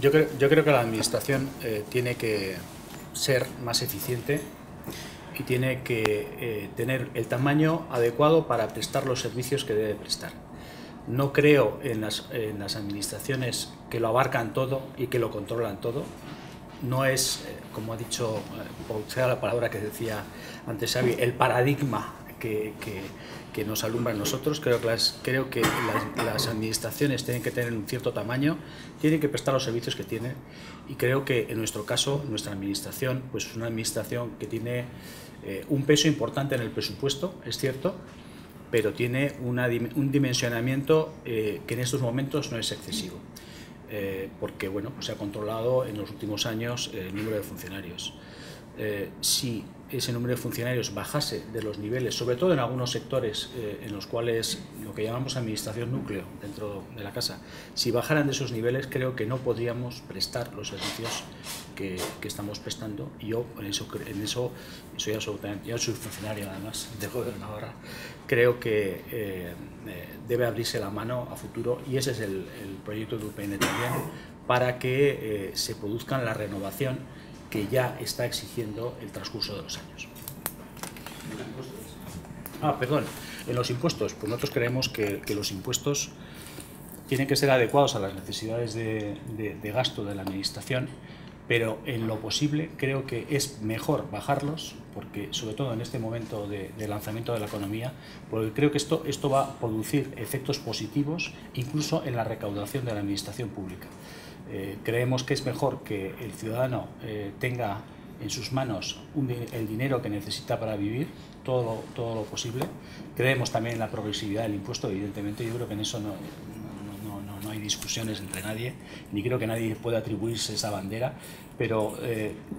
Yo creo que la administración tiene que ser más eficiente y tiene que tener el tamaño adecuado para prestar los servicios que debe prestar. No creo en las administraciones que lo abarcan todo y que lo controlan todo. No es, como ha dicho, por sea la palabra que decía antes Xavi, el paradigma que nos alumbra a nosotros. Creo que las administraciones tienen que tener un cierto tamaño, tienen que prestar los servicios que tienen, y creo que en nuestro caso, nuestra administración, pues es una administración que tiene un peso importante en el presupuesto, es cierto, pero tiene un dimensionamiento que en estos momentos no es excesivo. Porque bueno, pues se ha controlado en los últimos años el número de funcionarios. Si ese número de funcionarios bajase de los niveles, sobre todo en algunos sectores en los cuales lo que llamamos administración núcleo dentro de la casa, si bajaran de esos niveles, creo que no podríamos prestar los servicios que estamos prestando. Y yo en eso soy absolutamente, yo soy funcionario además de Gobierno ahora, creo que debe abrirse la mano a futuro, y ese es el proyecto de UPN también, para que se produzca la renovación que ya está exigiendo el transcurso de los años. Perdón, en los impuestos, pues nosotros creemos que los impuestos tienen que ser adecuados a las necesidades de gasto de la administración, pero en lo posible creo que es mejor bajarlos, porque sobre todo en este momento de lanzamiento de la economía, porque creo que esto va a producir efectos positivos incluso en la recaudación de la administración pública. Creemos que es mejor que el ciudadano tenga en sus manos el dinero que necesita para vivir, todo lo posible. Creemos también en la progresividad del impuesto, evidentemente. Yo creo que en eso no hay discusiones entre nadie, ni creo que nadie pueda atribuirse esa bandera, pero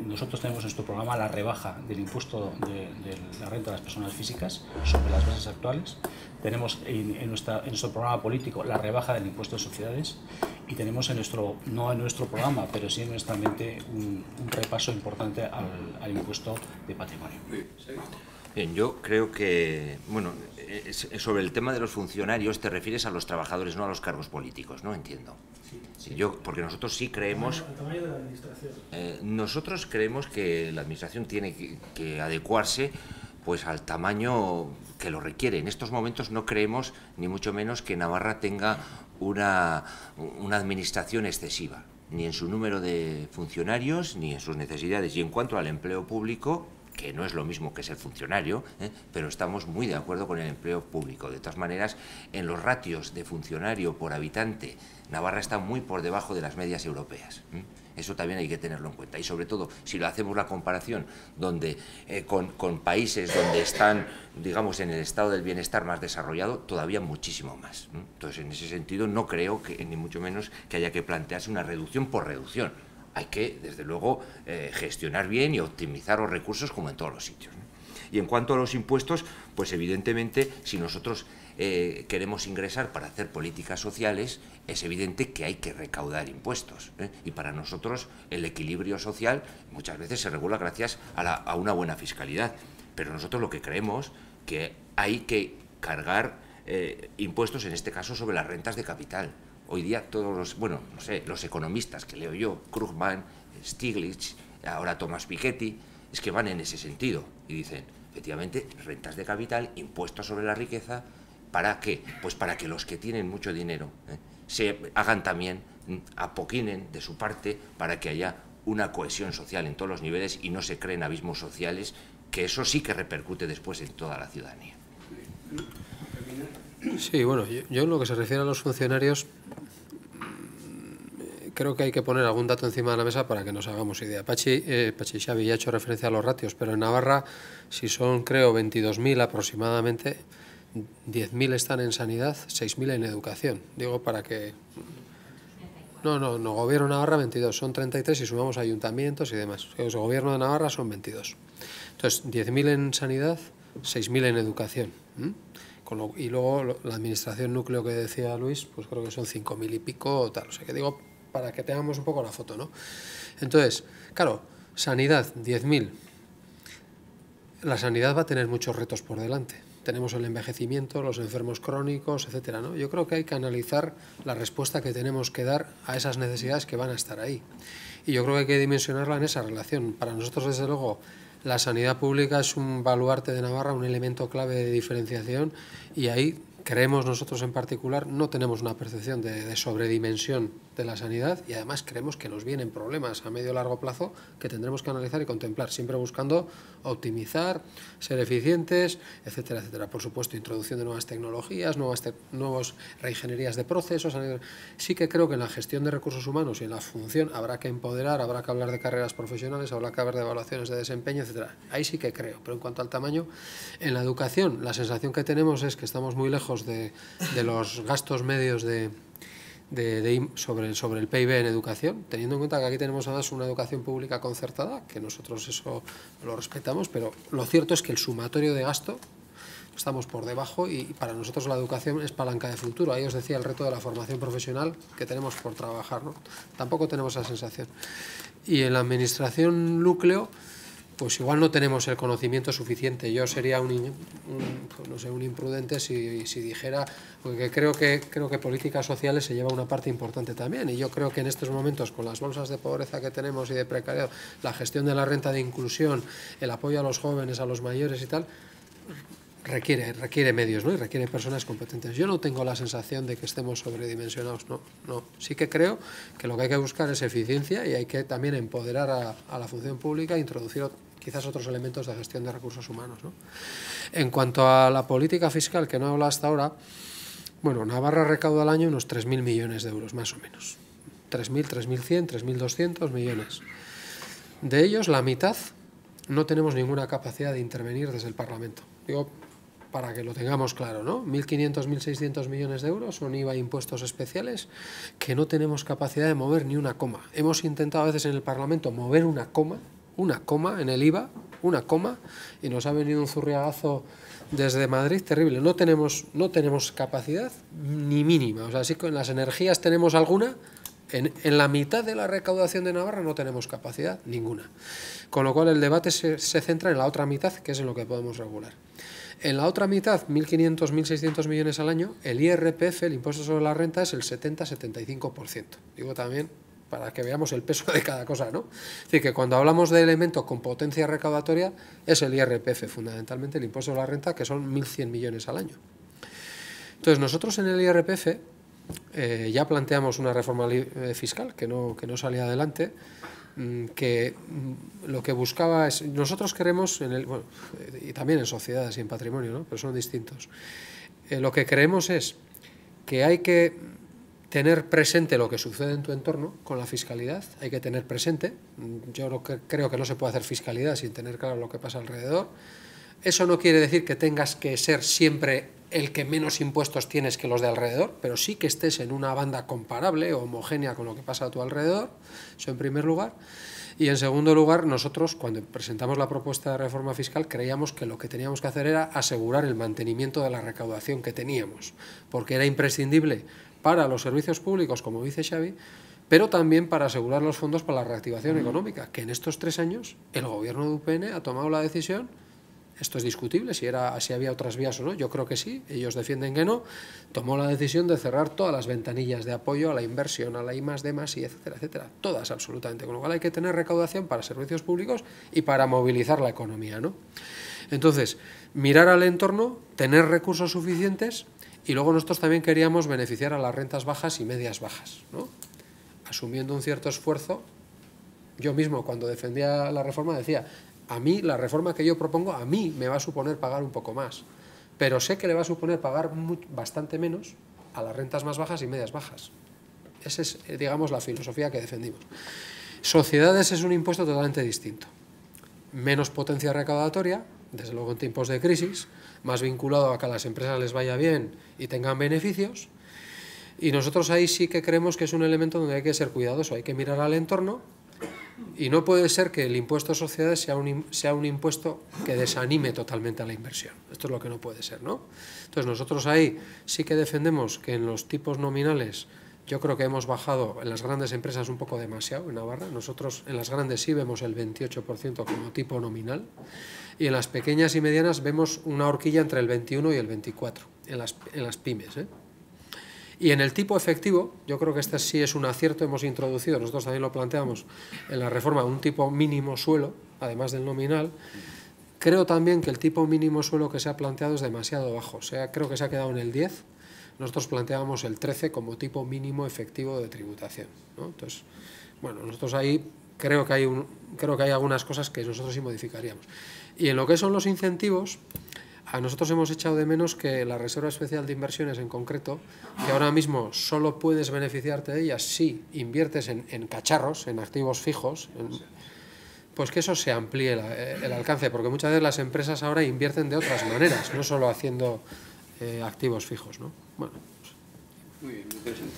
nosotros tenemos en nuestro programa la rebaja del impuesto de la renta de las personas físicas sobre las bases actuales. Tenemos en nuestro programa político la rebaja del impuesto de sociedades, y tenemos no en nuestro programa, pero sí en nuestra mente un repaso importante al impuesto de patrimonio. Bien, yo creo que, bueno, sobre el tema de los funcionarios te refieres a los trabajadores, no a los cargos políticos, ¿no? Entiendo. Sí. Porque nosotros sí creemos... El tamaño de la administración. Nosotros creemos que la administración tiene que adecuarse pues al tamaño que lo requiere. En estos momentos no creemos, ni mucho menos, que Navarra tenga una administración excesiva, ni en su número de funcionarios, ni en sus necesidades. Y en cuanto al empleo público, que no es lo mismo que ser funcionario, pero estamos muy de acuerdo con el empleo público. De todas maneras, en los ratios de funcionario por habitante, Navarra está muy por debajo de las medias europeas. Eso también hay que tenerlo en cuenta. Y sobre todo, si lo hacemos la comparación con países donde están, digamos, en el estado del bienestar más desarrollado, todavía muchísimo más. Entonces, en ese sentido, no creo que, ni mucho menos, que haya que plantearse una reducción por reducción. Hay que, desde luego, gestionar bien y optimizar los recursos como en todos los sitios, ¿no? Y en cuanto a los impuestos, pues evidentemente, si nosotros queremos ingresar para hacer políticas sociales, es evidente que hay que recaudar impuestos, ¿eh? Y para nosotros el equilibrio social muchas veces se regula gracias a una buena fiscalidad. Pero nosotros lo que creemos que hay que cargar impuestos, en este caso, sobre las rentas de capital. Hoy día todos los, bueno, no sé, los economistas que leo yo, Krugman, Stiglitz, ahora Thomas Piketty, es que van en ese sentido y dicen, efectivamente, rentas de capital, impuestos sobre la riqueza. ¿Para qué? Pues para que los que tienen mucho dinero se hagan también, apoquinen de su parte para que haya una cohesión social en todos los niveles y no se creen abismos sociales, que eso sí que repercute después en toda la ciudadanía. Sí, bueno, yo en lo que se refiere a los funcionarios, creo que hay que poner algún dato encima de la mesa para que nos hagamos idea. Xavi ya ha hecho referencia a los ratios, pero en Navarra, si son, creo, 22.000 aproximadamente, 10.000 están en sanidad, 6.000 en educación. Digo, para que... No, Gobierno de Navarra 22, son 33 si sumamos ayuntamientos y demás. El Gobierno de Navarra son 22. Entonces, 10.000 en sanidad, 6.000 en educación. Y luego la administración núcleo que decía Luis, pues creo que son 5.000 y pico o tal. O sea, que digo, para que tengamos un poco la foto, ¿no? Entonces, claro, sanidad, 10.000. la sanidad va a tener muchos retos por delante. Tenemos el envejecimiento, los enfermos crónicos, etcétera, ¿no? Yo creo que hay que analizar la respuesta que tenemos que dar a esas necesidades que van a estar ahí. Y yo creo que hay que dimensionarla en esa relación. Para nosotros, desde luego, la sanidad pública es un baluarte de Navarra, un elemento clave de diferenciación, y ahí creemos nosotros en particular, no tenemos una percepción de sobredimensión de la sanidad, y además creemos que nos vienen problemas a medio y largo plazo que tendremos que analizar y contemplar, siempre buscando optimizar, ser eficientes, etcétera, etcétera. Por supuesto, introducción de nuevas tecnologías, nuevas reingenierías de procesos. Sí que creo que en la gestión de recursos humanos y en la función habrá que empoderar, habrá que hablar de carreras profesionales, habrá que hablar de evaluaciones de desempeño, etcétera. Ahí sí que creo, pero en cuanto al tamaño, en la educación, la sensación que tenemos es que estamos muy lejos de los gastos medios sobre el PIB en educación, teniendo en cuenta que aquí tenemos además una educación pública concertada, que nosotros eso lo respetamos, pero lo cierto es que el sumatorio de gasto estamos por debajo, y para nosotros la educación es palanca de futuro. Ahí os decía el reto de la formación profesional que tenemos por trabajar, ¿no? Tampoco tenemos esa sensación. Y en la administración núcleo, pues igual no tenemos el conocimiento suficiente. Yo sería un imprudente si dijera, porque creo que políticas sociales se lleva una parte importante también, y yo creo que en estos momentos, con las bolsas de pobreza que tenemos y de precariedad, la gestión de la renta de inclusión, el apoyo a los jóvenes, a los mayores y tal, requiere medios, ¿no? Y requiere personas competentes. Yo no tengo la sensación de que estemos sobredimensionados, no. Sí que creo que lo que hay que buscar es eficiencia, y hay que también empoderar a la función pública e introducir quizás otros elementos de gestión de recursos humanos, ¿no? En cuanto a la política fiscal, que no he hablado hasta ahora, bueno, Navarra recauda al año unos 3.000 millones de euros, más o menos. 3.000, 3.100, 3.200 millones. De ellos, la mitad no tenemos ninguna capacidad de intervenir desde el Parlamento. Digo, para que lo tengamos claro, ¿no? 1.500, 1.600 millones de euros son IVA e impuestos especiales que no tenemos capacidad de mover ni una coma. Hemos intentado a veces en el Parlamento mover una coma en el IVA, y nos ha venido un zurriagazo desde Madrid terrible. No tenemos capacidad ni mínima. O sea, sí que en las energías tenemos alguna, en la mitad de la recaudación de Navarra no tenemos capacidad ninguna. Con lo cual el debate se centra en la otra mitad, que es en lo que podemos regular. En la otra mitad, 1.500, 1.600 millones al año, el IRPF, el impuesto sobre la renta, es el 70-75%. Digo también para que veamos el peso de cada cosa, ¿no? Es decir, que cuando hablamos de elementos con potencia recaudatoria, es el IRPF, fundamentalmente el impuesto sobre la renta, que son 1.100 millones al año. Entonces, nosotros en el IRPF ya planteamos una reforma fiscal que no salía adelante, que lo que buscaba es, nosotros queremos, y también en sociedades y en patrimonio, ¿no? Pero son distintos. Lo que creemos es que hay que tener presente lo que sucede en tu entorno con la fiscalidad, hay que tener presente. Yo creo que no se puede hacer fiscalidad sin tener claro lo que pasa alrededor. Eso no quiere decir que tengas que ser siempre el que menos impuestos tienes que los de alrededor, pero sí que estés en una banda comparable o homogénea con lo que pasa a tu alrededor, eso en primer lugar. Y en segundo lugar, nosotros cuando presentamos la propuesta de reforma fiscal creíamos que lo que teníamos que hacer era asegurar el mantenimiento de la recaudación que teníamos, porque era imprescindible para los servicios públicos, como dice Xavi, pero también para asegurar los fondos para la reactivación económica, que en estos 3 años el gobierno de UPN ha tomado la decisión. Esto es discutible, si había otras vías o no, yo creo que sí, ellos defienden que no, tomó la decisión de cerrar todas las ventanillas de apoyo a la inversión, a la I+D+, y etcétera, etcétera, todas absolutamente, con lo cual hay que tener recaudación para servicios públicos y para movilizar la economía, ¿no? Entonces, mirar al entorno, tener recursos suficientes, y luego nosotros también queríamos beneficiar a las rentas bajas y medias bajas, ¿no? Asumiendo un cierto esfuerzo. Yo mismo cuando defendía la reforma decía, a mí la reforma que yo propongo, a mí me va a suponer pagar un poco más, pero sé que le va a suponer pagar bastante menos a las rentas más bajas y medias bajas. Esa es, digamos, la filosofía que defendimos. Sociedades es un impuesto totalmente distinto. Menos potencia recaudatoria, desde luego en tiempos de crisis, más vinculado a que a las empresas les vaya bien y tengan beneficios, y nosotros ahí sí que creemos que es un elemento donde hay que ser cuidadoso, hay que mirar al entorno, y no puede ser que el impuesto a sociedades sea un impuesto que desanime totalmente a la inversión. Esto es lo que no puede ser, ¿no? Entonces nosotros ahí sí que defendemos que en los tipos nominales Yo creo que hemos bajado en las grandes empresas un poco demasiado en Navarra. Nosotros en las grandes sí vemos el 28% como tipo nominal y en las pequeñas y medianas vemos una horquilla entre el 21 y el 24 en las pymes, ¿eh? Y en el tipo efectivo, yo creo que este sí es un acierto, hemos introducido, nosotros también lo planteamos en la reforma, un tipo mínimo suelo, además del nominal. Creo también que el tipo mínimo suelo que se ha planteado es demasiado bajo, o sea, creo que se ha quedado en el 10, nosotros planteábamos el 13 como tipo mínimo efectivo de tributación, ¿no? Entonces, bueno, nosotros ahí creo que hay algunas cosas que nosotros sí modificaríamos. Y en lo que son los incentivos, a nosotros hemos echado de menos que la Reserva Especial de Inversiones en concreto, que ahora mismo solo puedes beneficiarte de ella si inviertes en cacharros, en activos fijos, pues que eso se amplíe el alcance, porque muchas veces las empresas ahora invierten de otras maneras, no solo haciendo activos fijos, ¿no? Bueno. Muy bien, interesante.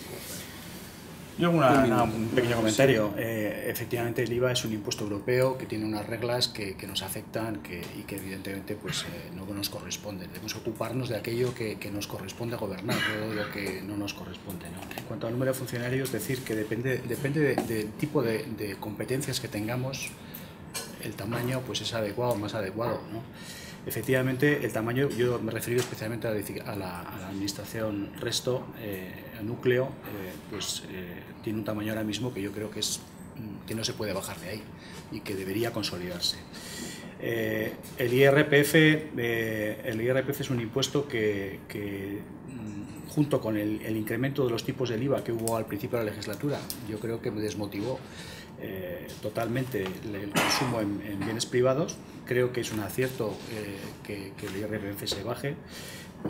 Yo hago un pequeño comentario. Efectivamente, el IVA es un impuesto europeo que tiene unas reglas que nos afectan y que evidentemente pues, no nos corresponden. Debemos ocuparnos de aquello que nos corresponde gobernar, no de lo que no nos corresponde, ¿no? En cuanto al número de funcionarios, decir que depende del tipo de competencias que tengamos, el tamaño pues, es adecuado o más adecuado, ¿no? Efectivamente, el tamaño, yo me he referido especialmente a la administración resto, núcleo, tiene un tamaño ahora mismo que yo creo que no se puede bajar de ahí y que debería consolidarse. El IRPF es un impuesto que junto con el incremento de los tipos del IVA que hubo al principio de la legislatura, yo creo que me desmotivó totalmente el consumo en bienes privados. Creo que es un acierto que el IRPF se baje.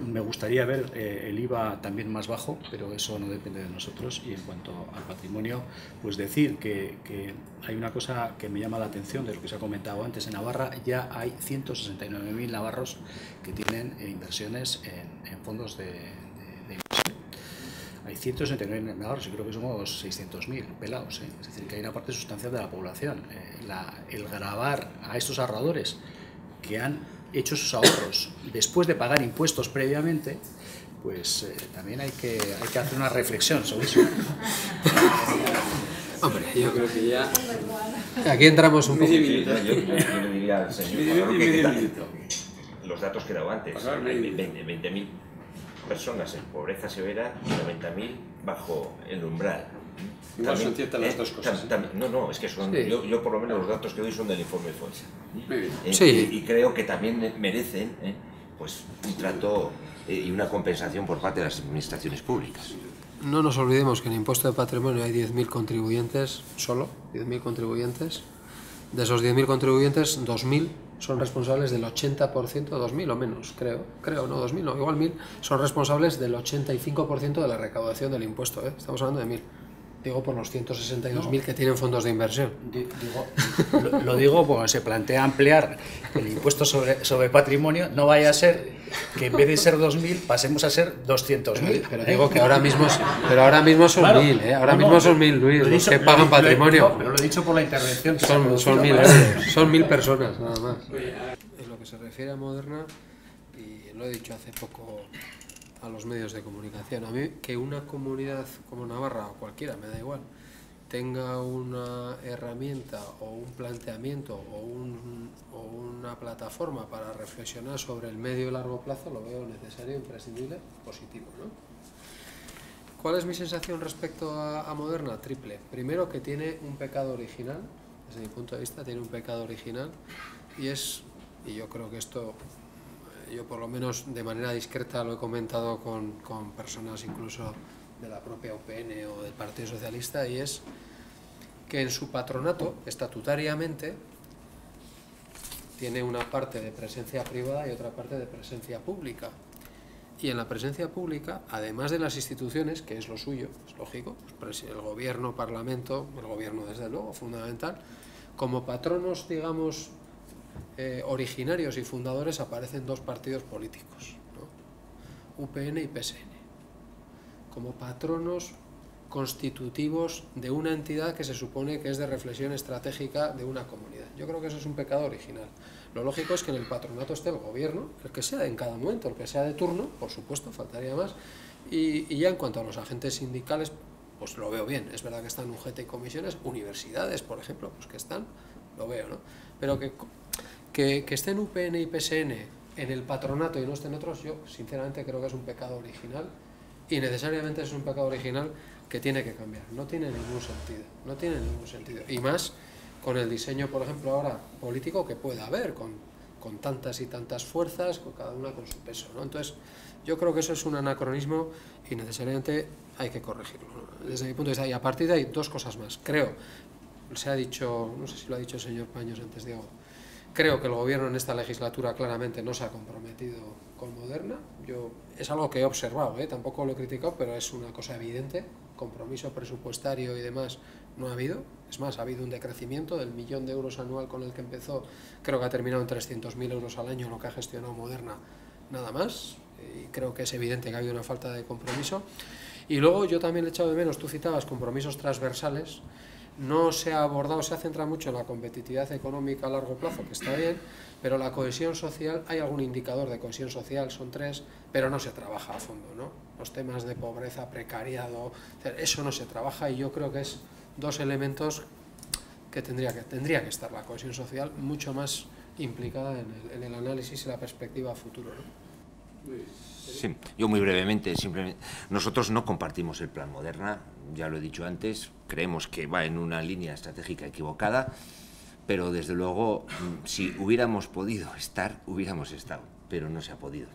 Me gustaría ver el IVA también más bajo, pero eso no depende de nosotros. Y en cuanto al patrimonio, pues decir que hay una cosa que me llama la atención de lo que se ha comentado antes. En Navarra ya hay 169.000 navarros que tienen inversiones en fondos de inversión. Hay 169 navarros y creo que somos 600.000 pelados, ¿eh? Es decir, que hay una parte sustancial de la población. El gravar a estos ahorradores que han hecho sus ahorros después de pagar impuestos previamente, pues también hay que hacer una reflexión sobre eso. Hombre, yo creo que ya... Aquí entramos un poco... Yo le diría al señor que los datos que he dado antes, 20.000 personas en pobreza severa y 90.000 bajo el umbral. Igual son ciertas las dos cosas. No, es que son, sí. Yo por lo menos los datos que doy son del informe FONSA. Sí. Y creo que también merecen pues un trato y una compensación por parte de las administraciones públicas. No nos olvidemos que en impuesto de patrimonio hay 10.000 contribuyentes, solo 10.000 contribuyentes. De esos 10.000 contribuyentes, 2.000 son responsables del 80%, 2.000 o menos, creo, no, 2.000, no, igual 1.000, son responsables del 85% de la recaudación del impuesto, ¿eh? Estamos hablando de 1.000. Digo por los 162.000 que tienen fondos de inversión. Lo digo porque se plantea ampliar el impuesto sobre patrimonio, no vaya a ser que en vez de ser 2.000 pasemos a ser 200.000. Pero digo que ahora mismo son 1.000, ¿eh? Ahora mismo son 1.000, Luis, los que pagan patrimonio. Pero lo he dicho por la intervención. Son 1.000 euros, son 1.000 personas, nada más. En lo que se refiere a Moderna, y lo he dicho hace poco a los medios de comunicación, a mí que una comunidad como Navarra o cualquiera, me da igual, tenga una herramienta o un planteamiento o una plataforma para reflexionar sobre el medio y largo plazo, lo veo necesario, imprescindible, positivo, ¿no? ¿Cuál es mi sensación respecto a Moderna? Triple. Primero, que tiene un pecado original, desde mi punto de vista tiene un pecado original, y yo creo que esto, yo por lo menos de manera discreta lo he comentado con personas incluso de la propia UPN o del Partido Socialista, y es que en su patronato, estatutariamente, tiene una parte de presencia privada y otra parte de presencia pública. Y en la presencia pública, además de las instituciones, que es lo suyo, es lógico, pues el gobierno, parlamento, el gobierno desde luego, fundamental, como patronos, digamos, originarios y fundadores aparecen dos partidos políticos, ¿no? UPN y PSN, como patronos constitutivos de una entidad que se supone que es de reflexión estratégica de una comunidad. Yo creo que eso es un pecado original. Lo lógico es que en el patronato esté el gobierno, el que sea en cada momento, el que sea de turno, por supuesto, faltaría más, y ya en cuanto a los agentes sindicales, pues lo veo bien. Es verdad que están UGT y comisiones, universidades, por ejemplo, pues que están, lo veo, ¿no? Pero que estén UPN y PSN en el patronato y no estén otros, yo sinceramente creo que es un pecado original, y necesariamente es un pecado original que tiene que cambiar. No tiene ningún sentido, no tiene ningún sentido. Y más con el diseño, por ejemplo, ahora político que pueda haber, con tantas y tantas fuerzas, con cada una con su peso, ¿no? Entonces, yo creo que eso es un anacronismo y necesariamente hay que corregirlo, ¿no? Desde mi punto de vista. Y a partir de ahí, dos cosas más. Creo, se ha dicho, no sé si lo ha dicho el señor Paños antes, Diego, creo que el gobierno en esta legislatura claramente no se ha comprometido con Moderna. Es algo que he observado, tampoco lo he criticado, pero es una cosa evidente. Compromiso presupuestario y demás no ha habido. Es más, ha habido un decrecimiento del 1.000.000 de euros anual con el que empezó. Creo que ha terminado en 300.000 euros al año lo que ha gestionado Moderna, nada más. Y creo que es evidente que ha habido una falta de compromiso. Y luego yo también he echado de menos, tú citabas compromisos transversales. No se ha abordado, se ha centrado mucho en la competitividad económica a largo plazo, que está bien, pero la cohesión social, hay algún indicador de cohesión social, son 3, pero no se trabaja a fondo, ¿no? Los temas de pobreza, precariado, eso no se trabaja, y yo creo que es 2 elementos que tendría que estar la cohesión social mucho más implicada en el análisis y la perspectiva a futuro, ¿no? Sí, yo muy brevemente, simplemente, nosotros no compartimos el plan Moderna, ya lo he dicho antes, creemos que va en una línea estratégica equivocada, pero desde luego, si hubiéramos podido estar, hubiéramos estado, pero no se ha podido.